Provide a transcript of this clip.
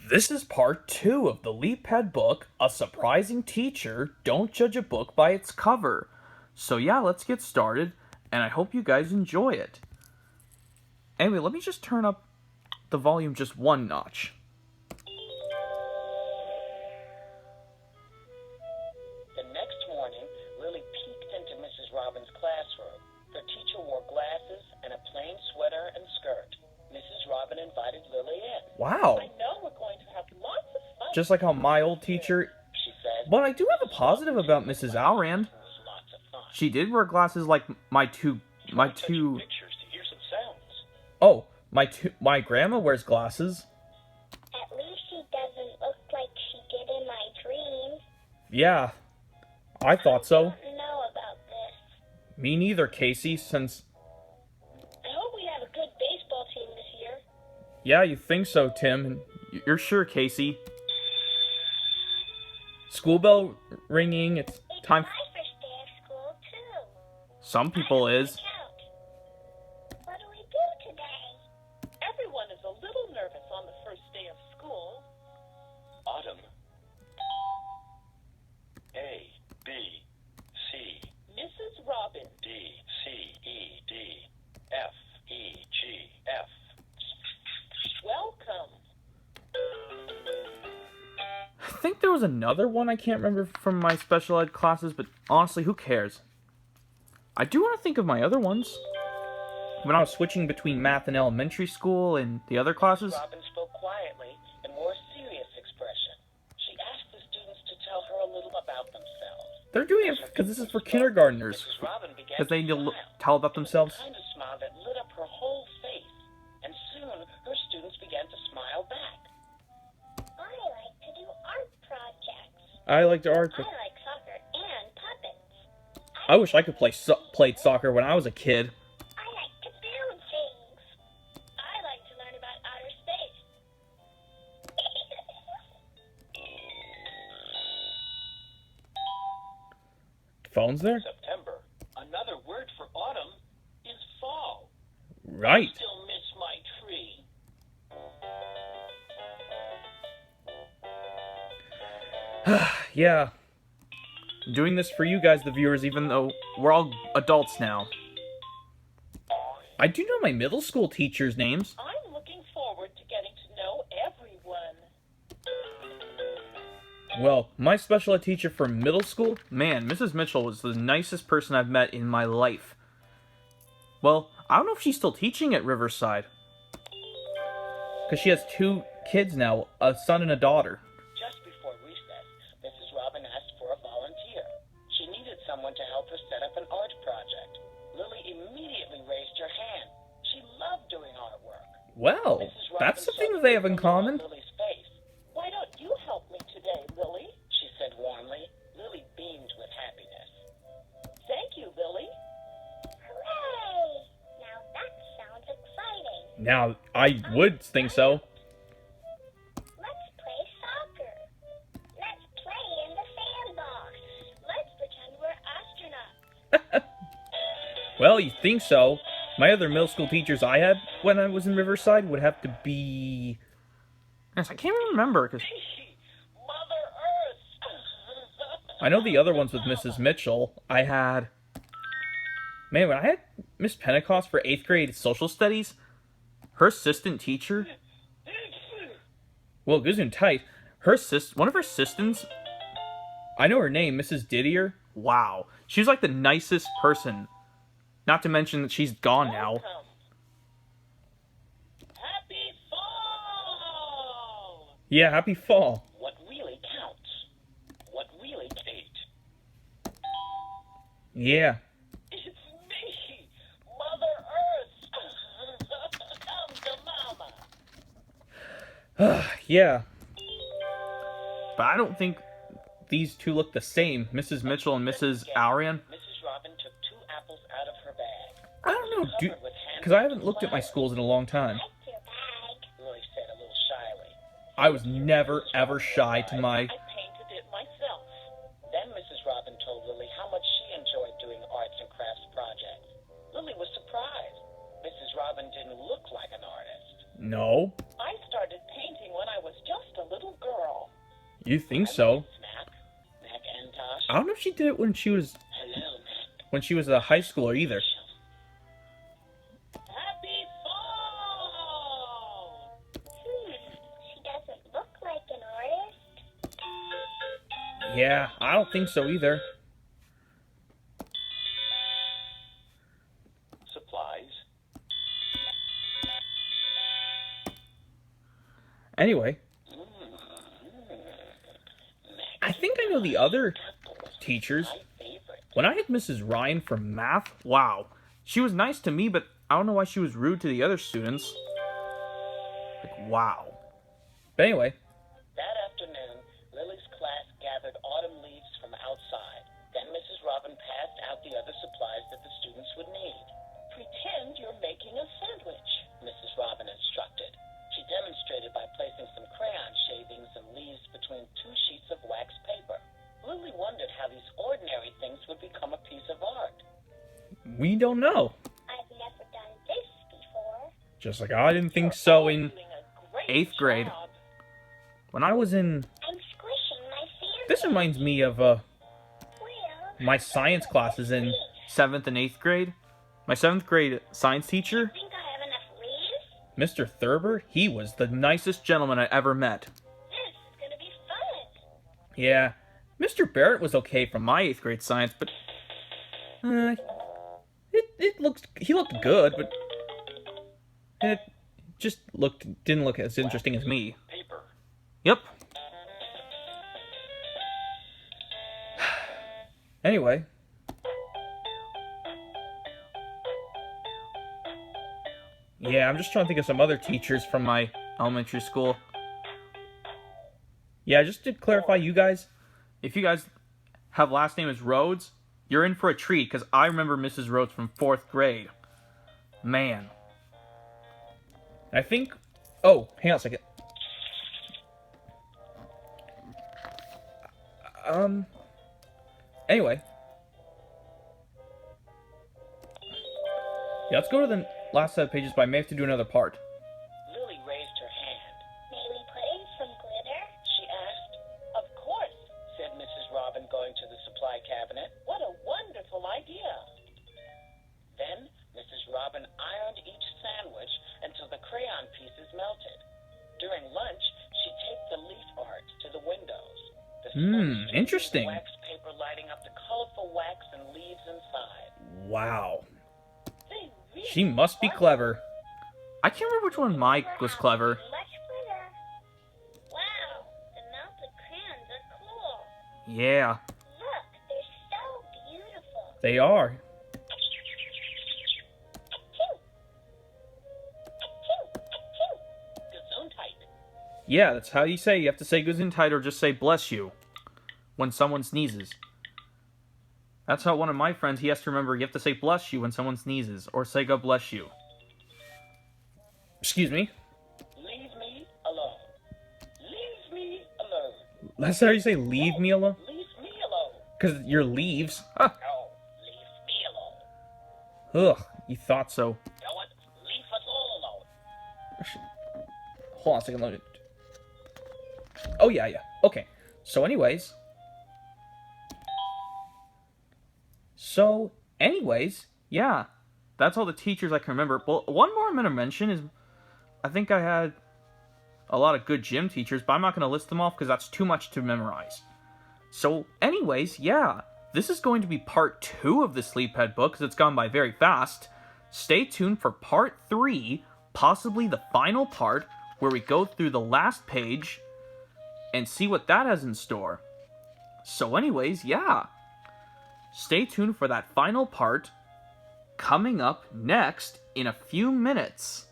This is part 2 of the LeapPad book, A Surprising Teacher, Don't Judge a Book by Its Cover. So yeah, let's get started, and I hope you guys enjoy it. Anyway, let me just turn up the volume just one notch. The next morning, Lily peeked into Mrs. Robin's classroom. Her teacher wore glasses and a plain sweater and skirt. Mrs. Robin invited Lily in. Wow. I know we're going to have lots of fun. Just like how my old teacher... She said. But I do have a positive about Mrs. Alrand. Lots of fun. She did wear glasses like my two... Pictures to hear some sounds. Oh, my grandma wears glasses. At least she doesn't look like she did in my dreams. Yeah, I thought so. I don't know about this. Me neither, Casey, since... I hope we have a good baseball team this year. Yeah, you think so, Tim. You're sure, Casey. School bell ringing, it's time... It's my first day of school, too. Some people is. What do we do today? Everyone is a little nervous on the first day of school. Autumn. A, B, C. Mrs. Robin. D, C, E, D, F, E, G, F. Welcome. I think there was another one I can't remember from my special ed classes, but honestly, who cares? I do want to think of my other ones. When I was switching between math and elementary school and the other classes. Robin spoke quietly and wore a serious expression. She asked the students to tell her a little about themselves. They're doing it because this is for kindergartners. Mrs. Robin began Because they to need to smile. tell about themselves. The kind of smile that lit up her whole face. And soon, her students began to smile back. I like to do art projects. I like to art. I like soccer and puppets. I wish I could played soccer when I was a kid. I like to build things. I like to learn about outer space. Phone's there? September. Another word for autumn is fall. Right. Still miss my tree. Yeah. I'm doing this for you guys, the viewers, even though we're all adults now. I do know my middle school teachers' names. I'm looking forward to getting to know everyone. Well, my special ed teacher for middle school, man, Mrs. Mitchell was the nicest person I've met in my life. Well, I don't know if she's still teaching at Riverside. Because she has 2 kids now, a son and a daughter. Just before recess, Mrs. Robin asked for a volunteer. She needed someone to help her set up an art project. Lily immediately raised her hand. She loved doing artwork. Well, Mrs. Robin that's the saw thing the they have in look on common. Lily's face. Why don't you help me today, Lily? She said warmly. Lily beamed with happiness. Thank you, Lily. Hooray! Now that sounds exciting. Now, I would think so. Let's play soccer. Let's play in the sandbox. Let's pretend we're astronauts. Well, you think so. My other middle school teachers I had when I was in Riverside would have to be... Yes, I can't remember, because Mother Earth. I know the other ones with Mrs. Mitchell. I had... Man, when I had Miss Pentecost for 8th grade social studies, her assistant teacher... Well, Goozun tight. One of her assistants... I know her name, Mrs. Didier. Wow. She was like the nicest person. Not to mention that she's gone now. Welcome. Happy fall! Yeah, happy fall. What really counts? What really ate? Yeah. It's me, Mother Earth. Come to Mama. Yeah. But I don't think these two look the same. Mrs. Mitchell and Mrs. Alrian. Mrs. Robin took 2 apples out of her bag. I don't know, Covered with because I haven't looked at my schools in a long time. That's your bag. Lily said a little shyly. I was never, ever shy to my... I painted it myself. Then Mrs. Robin told Lily how much she enjoyed doing arts and crafts projects. Lily was surprised. Mrs. Robin didn't look like an artist. No. I started painting when I was just a You think so? Mac. Mac and Tosh. I don't know if she did it when she was Hello, Mac. a high schooler either. Happy fall! She doesn't look like an artist. Yeah, I don't think so either. Supplies. Anyway, I think I know the other teachers. My favorite. When I had Mrs. Ryan for math, wow. She was nice to me, but I don't know why she was rude to the other students. Like, wow. But anyway, That afternoon, Lily's class gathered autumn leaves from outside. Then Mrs. Robin passed out the other supplies that the students would need. Pretend you're making a sandwich, Mrs. Robin instructed. She demonstrated by placing some crayon shavings and leaves between two sheets of wax paper. Lily wondered how these ordinary things would become a piece of art. we don't know. I've never done this before. Just like I didn't think so in Doing a great 8th grade. job. When I was in... I'm squishing my sandwich. This reminds me of Well, my science classes in 7th and 8th grade. My 7th grade science teacher, think I have enough leaves? Mr. Thurber, he was the nicest gentleman I ever met. This is gonna be fun. Yeah, Mr. Barrett was okay from my 8th grade science, but he looked good, but it just didn't look as interesting as me. Paper. Yep. Anyway. Yeah, I'm just trying to think of some other teachers from my elementary school. Yeah, just to clarify, you guys, if you guys have last name as Rhodes, you're in for a treat, because I remember Mrs. Rhodes from 4th grade. Man. I think... Oh, hang on a second. Anyway. Yeah, let's go to the last set of pages, but I may have to do another part. Lily raised her hand. May we put in some glitter? She asked. Of course, said Mrs. Robin, going to the supply cabinet. What a wonderful idea. Then Mrs. Robin ironed each sandwich until the crayon pieces melted. During lunch, she taped the leaf art to the windows. The smoke Interesting. wax paper lighting up the colorful wax and leaves inside. Wow. They really She must be clever. I can't remember which one Mike was clever. Much glitter. Wow, the melted crayons are cool. Yeah, Look, they're so beautiful. they are. Achoo. Achoo. Achoo. Gesundheit. Yeah, that's how you say. You have to say Gesundheit or just say bless you when someone sneezes. That's how one of my friends, he has to remember you have to say bless you when someone sneezes or say God bless you. Excuse me. Leave me alone. Leave me alone. That's how you say leave me alone? Leave me alone. Because your leaves. Huh. No, leave me alone. Ugh, you thought so. Don't leave us all alone. Hold on a second, let me... Oh, yeah. Okay. So, anyways, yeah. That's all the teachers I can remember. Well, one more I'm going to mention is, I think I had a lot of good gym teachers, but I'm not going to list them off because that's too much to memorize. So, anyways, yeah. This is going to be part 2 of this LeapPad book because it's gone by very fast. Stay tuned for part 3, possibly the final part, where we go through the last page and see what that has in store. So anyways, yeah. Stay tuned for that final part coming up next in a few minutes.